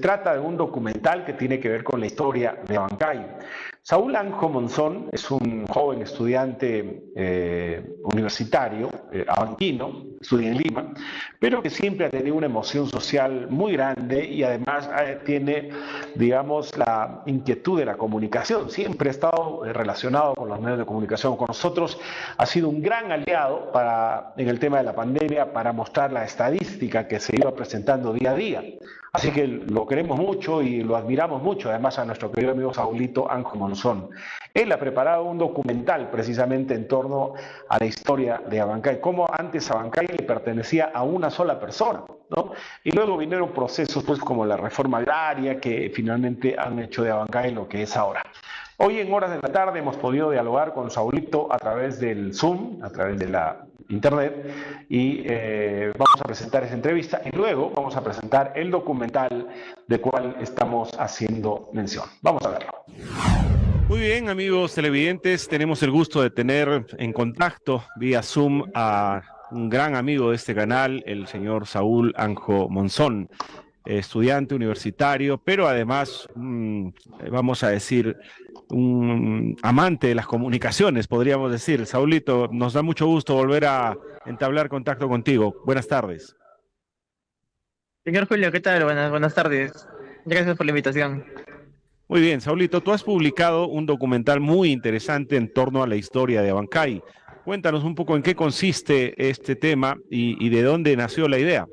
trata de un documental que tiene que ver con la historia de Abancay. Saúl Anjo Monzón es un joven estudiante universitario, abanquino, estudia en Lima, pero que siempre ha tenido una emoción social muy grande y además tiene, digamos, la inquietud de la comunicación. Siempre ha estado relacionado con los medios de comunicación. Con nosotros ha sido un gran aliado en el tema de la pandemia para mostrar la estadística que se iba presentando día a día. Así que lo queremos mucho y lo admiramos mucho, además a nuestro querido amigo Saulito Anjo Monzón. Él ha preparado un documental precisamente en torno a la historia de Abancay, cómo antes Abancay le pertenecía a una sola persona, ¿no? Y luego vinieron procesos pues como la reforma agraria que finalmente han hecho de Abancay lo que es ahora. Hoy en horas de la tarde hemos podido dialogar con Saulito a través del Zoom, a través de la internet, y vamos a presentar esa entrevista y luego vamos a presentar el documental del cual estamos haciendo mención. Vamos a verlo. Muy bien, amigos televidentes, tenemos el gusto de tener en contacto vía Zoom a un gran amigo de este canal, el señor Saúl Anjo Monzón, estudiante universitario, pero además, vamos a decir, un amante de las comunicaciones, podríamos decir. Saulito, nos da mucho gusto volver a entablar contacto contigo. Buenas tardes. Señor Julio, ¿qué tal? Buenas tardes. Gracias por la invitación. Muy bien, Saulito, tú has publicado un documental muy interesante en torno a la historia de Abancay. Cuéntanos un poco en qué consiste este tema y de dónde nació la idea.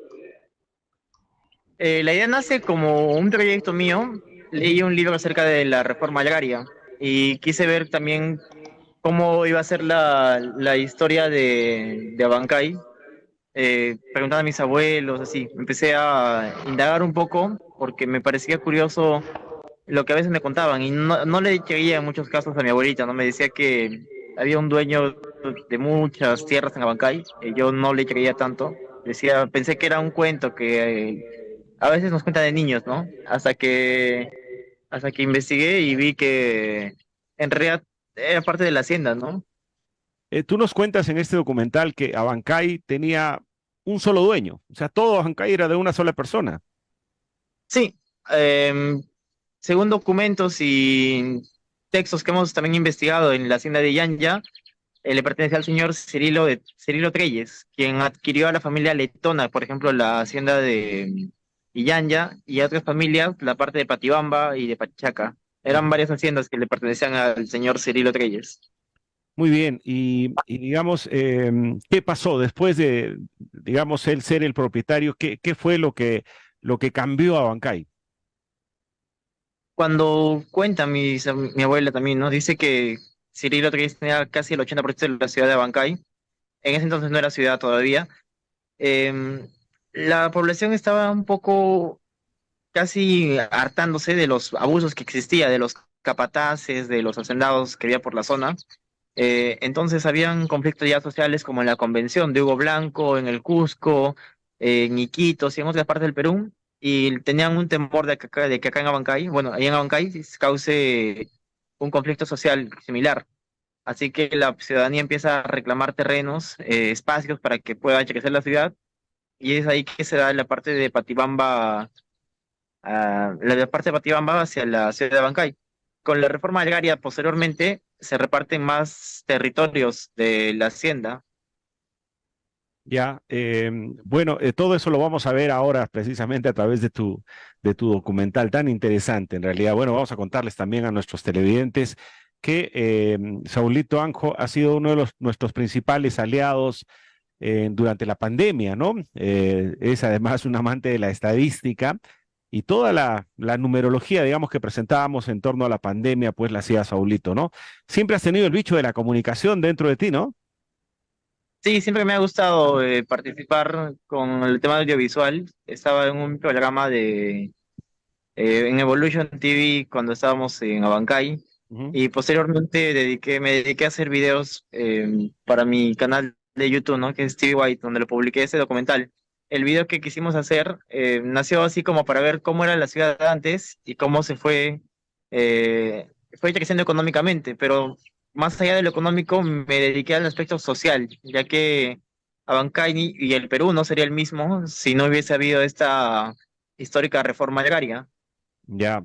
La idea nace como un proyecto mío. Leí un libro acerca de la reforma agraria y quise ver también cómo iba a ser la historia de Abancay. Preguntando a mis abuelos, así. Empecé a indagar un poco porque me parecía curioso lo que a veces me contaban y no le creía en muchos casos a mi abuelita, ¿no? Me decía que había un dueño de muchas tierras en Abancay, y yo no le creía tanto. Pensé que era un cuento que a veces nos cuenta de niños, ¿no? Hasta que investigué y vi que en realidad era parte de la hacienda, ¿no? Tú nos cuentas en este documental que Abancay tenía un solo dueño, o sea, todo Abancay era de una sola persona. Sí, em, según documentos y textos que hemos también investigado en la hacienda de Yanya, le pertenece al señor Cirilo Treyes, quien adquirió a la familia letona, por ejemplo, la hacienda de Yanya, y a otras familias la parte de Patibamba y de Pachaca. Eran varias haciendas que le pertenecían al señor Cirilo Treyes. Muy bien, y digamos, ¿qué pasó después de, digamos, él ser el propietario? ¿Qué fue lo que cambió a Abancay? Cuando cuenta mi abuela también, ¿no? Dice que Cirilo Treyes tenía casi el 80% de la ciudad de Abancay. En ese entonces no era ciudad todavía. Em, la población estaba un poco casi hartándose de los abusos que existía, de los capataces, de los hacendados que había por la zona. Entonces habían conflictos ya sociales como en la convención de Hugo Blanco, en el Cusco, en Iquitos y en otras partes del Perú, y tenían un temor de que acá en Abancay, bueno, ahí en Abancay se cause un conflicto social similar. Así que la ciudadanía empieza a reclamar terrenos, espacios para que pueda crecer la ciudad, y es ahí que se da la parte de Patibamba, la parte de Patibamba hacia la ciudad de Abancay. Con la reforma agraria posteriormente se reparten más territorios de la hacienda. Ya, bueno, todo eso lo vamos a ver ahora precisamente a través de tu documental tan interesante en realidad. Bueno, vamos a contarles también a nuestros televidentes que Saulito Anjo ha sido uno de nuestros principales aliados durante la pandemia, ¿no? Es además un amante de la estadística y toda la numerología, digamos, que presentábamos en torno a la pandemia, pues la hacía Saulito, ¿no? Siempre has tenido el bicho de la comunicación dentro de ti, ¿no? Sí, siempre me ha gustado participar con el tema audiovisual. Estaba en un programa en Evolution TV cuando estábamos en Abancay, Ujú. y posteriormente me dediqué a hacer videos para mi canal de YouTube, ¿no? Que es TV White, donde lo publiqué ese documental. El video que quisimos hacer nació así como para ver cómo era la ciudad antes y cómo fue creciendo económicamente, pero más allá de lo económico me dediqué al aspecto social, ya que Abancay y el Perú no sería el mismo si no hubiese habido histórica reforma agraria. Ya.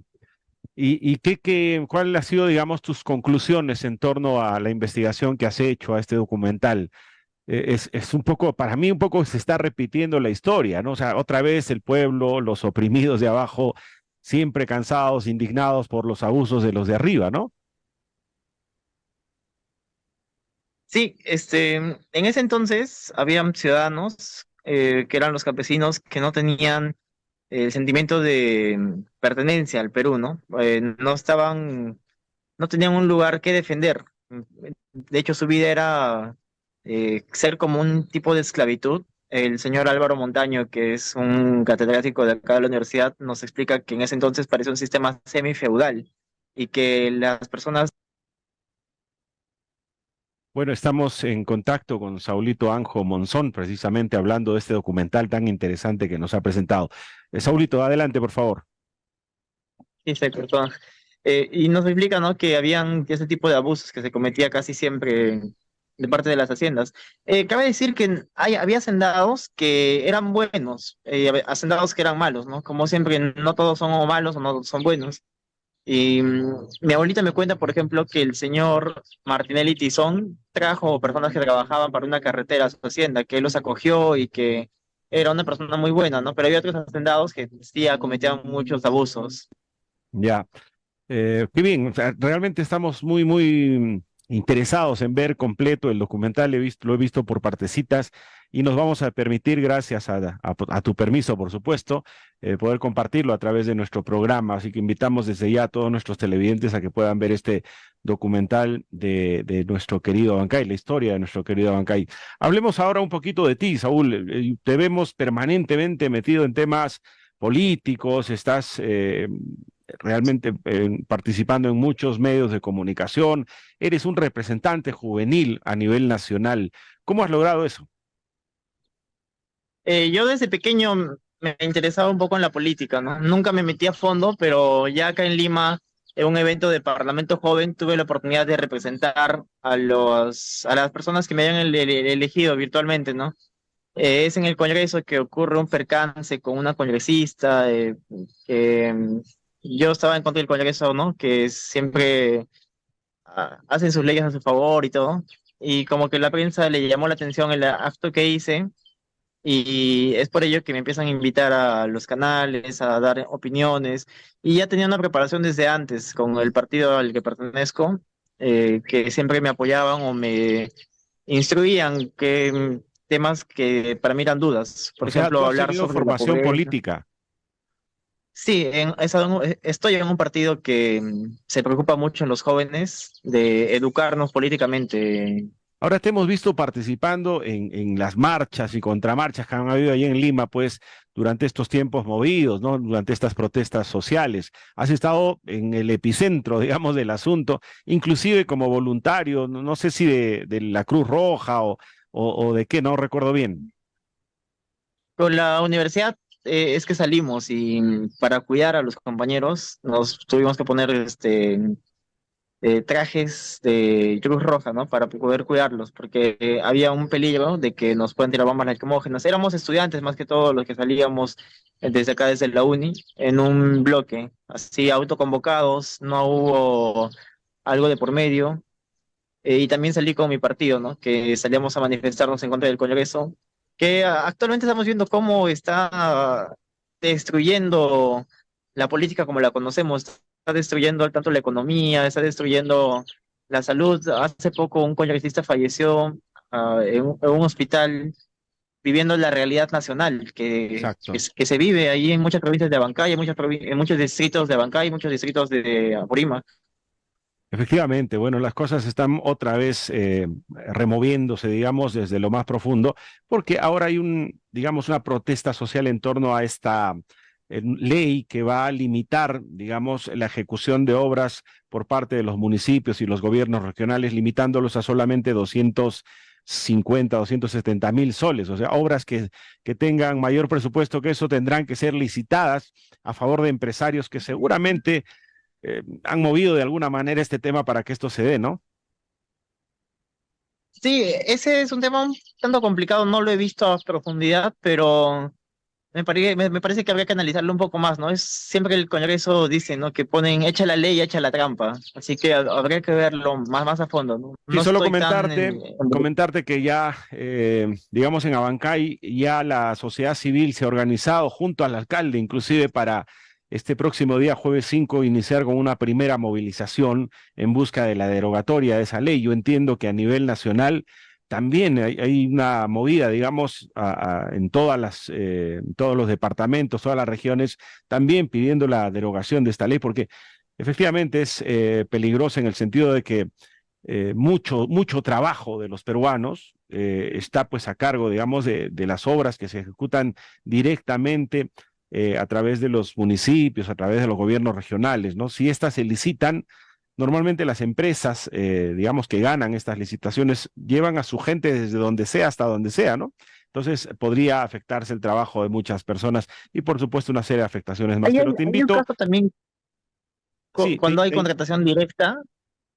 ¿Y cuál ha sido, digamos, tus conclusiones en torno a la investigación que has hecho, a este documental? Es un poco, para mí un poco se está repitiendo la historia, ¿no? O sea, otra vez el pueblo, los oprimidos de abajo, siempre cansados, indignados por los abusos de los de arriba, ¿no? Sí, en ese entonces habían ciudadanos que eran los campesinos que no tenían el sentimiento de pertenencia al Perú, ¿no? No tenían un lugar que defender. De hecho, su vida era ser como un tipo de esclavitud. El señor Álvaro Montaño, que es un catedrático de acá de la universidad, nos explica que en ese entonces parecía un sistema semifeudal y que las personas. Bueno, estamos en contacto con Saulito Anjo Monzón, precisamente hablando de este documental tan interesante que nos ha presentado. Saulito, adelante, por favor. Sí, se cortó. Y nos explica, ¿no? Que habían ese tipo de abusos que se cometía casi siempre de parte de las haciendas. Cabe decir que había hacendados que eran buenos, hacendados que eran malos, ¿no? Como siempre, no todos son o malos o no son buenos. Y mi abuelita me cuenta, por ejemplo, que el señor Martinelli Tizón trajo personas que trabajaban para una carretera a su hacienda, que él los acogió y que era una persona muy buena, ¿no? Pero había otros hacendados que sí cometían muchos abusos. Ya. Qué bien, o sea, realmente estamos muy interesados en ver completo el documental, lo he visto por partecitas y nos vamos a permitir, gracias a tu permiso, por supuesto, poder compartirlo a través de nuestro programa. Así que invitamos desde ya a todos nuestros televidentes a que puedan ver este documental de nuestro querido Abancay, la historia de nuestro querido Abancay. Hablemos ahora un poquito de ti, Saúl. Te vemos permanentemente metido en temas políticos, estás realmente participando en muchos medios de comunicación, eres un representante juvenil a nivel nacional. ¿Cómo has logrado eso? Yo desde pequeño me interesaba un poco en la política, ¿no? Nunca me metí a fondo, pero ya acá en Lima, en un evento de Parlamento Joven, tuve la oportunidad de representar a las personas que me hayan elegido virtualmente, ¿no? Es en el Congreso que ocurre un percance con una congresista, que yo estaba en contra del Congreso, ¿no? Que siempre hacen sus leyes a su favor y todo. Y como que la prensa le llamó la atención el acto que hice y es por ello que me empiezan a invitar a los canales, a dar opiniones. Y ya tenía una preparación desde antes con el partido al que pertenezco, que siempre me apoyaban o me instruían que temas que para mí eran dudas. Por O sea, ejemplo, tú has hablar tenido sobre la formación pobreza. política. Sí, estoy en un partido que se preocupa mucho en los jóvenes de educarnos políticamente. Ahora te hemos visto participando en las marchas y contramarchas que han habido allí en Lima, pues durante estos tiempos movidos, ¿no? Durante estas protestas sociales. Has estado en el epicentro, digamos, del asunto, inclusive como voluntario, no sé si de la Cruz Roja o de qué, no recuerdo bien. Con la universidad es que salimos y para cuidar a los compañeros nos tuvimos que poner trajes de Cruz Roja, ¿no? Para poder cuidarlos, porque había un peligro de que nos puedan tirar bombas lacrimógenas. Éramos estudiantes más que todos los que salíamos desde acá, desde la uni, en un bloque, así autoconvocados, no hubo algo de por medio. Y también salí con mi partido, ¿no? Que salíamos a manifestarnos en contra del Congreso, que actualmente estamos viendo cómo está destruyendo la política como la conocemos, está destruyendo tanto la economía, está destruyendo la salud. Hace poco un congresista falleció en un hospital viviendo la realidad nacional Exacto. que se vive ahí en muchas provincias de Abancay, en muchos distritos de Abancay, muchos distritos de Apurímac. Efectivamente, bueno, las cosas están otra vez removiéndose, digamos, desde lo más profundo, porque ahora hay digamos, una protesta social en torno a esta ley que va a limitar, digamos, la ejecución de obras por parte de los municipios y los gobiernos regionales, limitándolos a solamente 250, 270.000 soles, o sea, obras que tengan mayor presupuesto que eso tendrán que ser licitadas a favor de empresarios que seguramente han movido de alguna manera este tema para que esto se dé, ¿no? Sí, ese es un tema un tanto complicado, no lo he visto a profundidad, pero me parece que habría que analizarlo un poco más, ¿no? Es siempre el Congreso dice, ¿no? Que ponen echa la ley, echa la trampa. Así que habría que verlo más a fondo, ¿no? Sí, No solo estoy tan comentarte que ya, digamos, en Abancay, ya la sociedad civil se ha organizado junto al alcalde, inclusive para este próximo día, jueves 5, iniciar con una primera movilización en busca de la derogatoria de esa ley. Yo entiendo que a nivel nacional también hay una movida, digamos, en en todos los departamentos, todas las regiones, también pidiendo la derogación de esta ley, porque efectivamente es peligrosa en el sentido de que mucho trabajo de los peruanos está pues a cargo, digamos, de las obras que se ejecutan directamente a través de los municipios, a través de los gobiernos regionales, ¿no? Si estas se licitan, normalmente las empresas, digamos, que ganan estas licitaciones, llevan a su gente desde donde sea hasta donde sea, ¿no? Entonces podría afectarse el trabajo de muchas personas y por supuesto una serie de afectaciones más, pero te hay un invito, caso también sí, cuando hay contratación directa.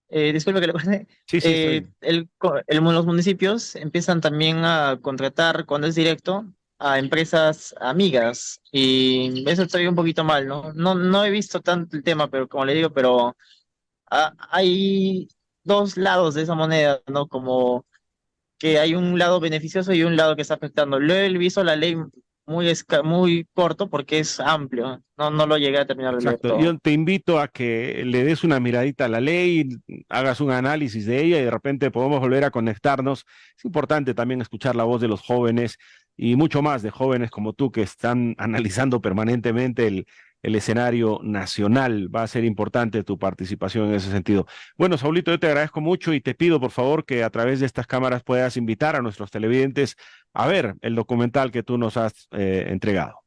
Disculpe que le corte. sí, sí, estoy. Los municipios empiezan también a contratar, cuando es directo, a empresas amigas. Y eso estoy un poquito mal, ¿no? No he visto tanto el tema, pero como le digo, pero hay dos lados de esa moneda, ¿no? Como que hay un lado beneficioso y un lado que está afectando. Lo he visto la ley muy corto porque es amplio. No lo llegué a terminar de leer Exacto. todo. Yo te invito a que le des una miradita a la ley, hagas un análisis de ella y de repente podemos volver a conectarnos. Es importante también escuchar la voz de los jóvenes y mucho más de jóvenes como tú que están analizando permanentemente el escenario nacional. Va a ser importante tu participación en ese sentido. Bueno, Saulito, yo te agradezco mucho y te pido por favor que a través de estas cámaras puedas invitar a nuestros televidentes a ver el documental que tú nos has entregado.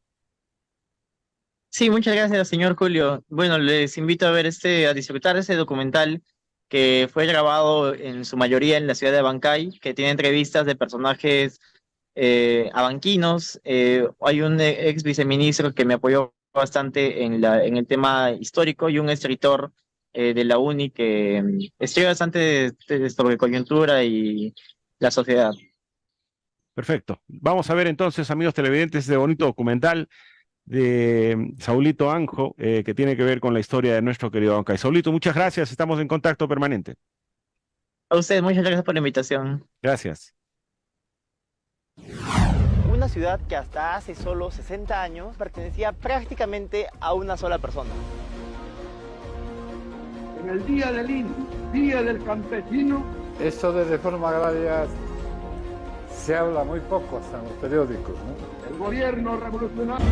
Sí, muchas gracias, señor Julio. Bueno, les invito a ver a disfrutar ese documental que fue grabado en su mayoría en la ciudad de Abancay, que tiene entrevistas de personajes abanquinos. Hay un ex viceministro que me apoyó bastante en el tema histórico y un escritor de la UNI que escribe bastante sobre coyuntura y la sociedad. Perfecto. Vamos a ver entonces, amigos televidentes, este bonito documental de Saulito Anjo, que tiene que ver con la historia de nuestro querido Abancay. Saulito, muchas gracias, estamos en contacto permanente. A ustedes, muchas gracias por la invitación. Gracias. Una ciudad que hasta hace solo 60 años pertenecía prácticamente a una sola persona. En el Día del Indio, Día del Campesino. Esto de reforma agraria se habla muy poco hasta en los periódicos, ¿no? El gobierno revolucionario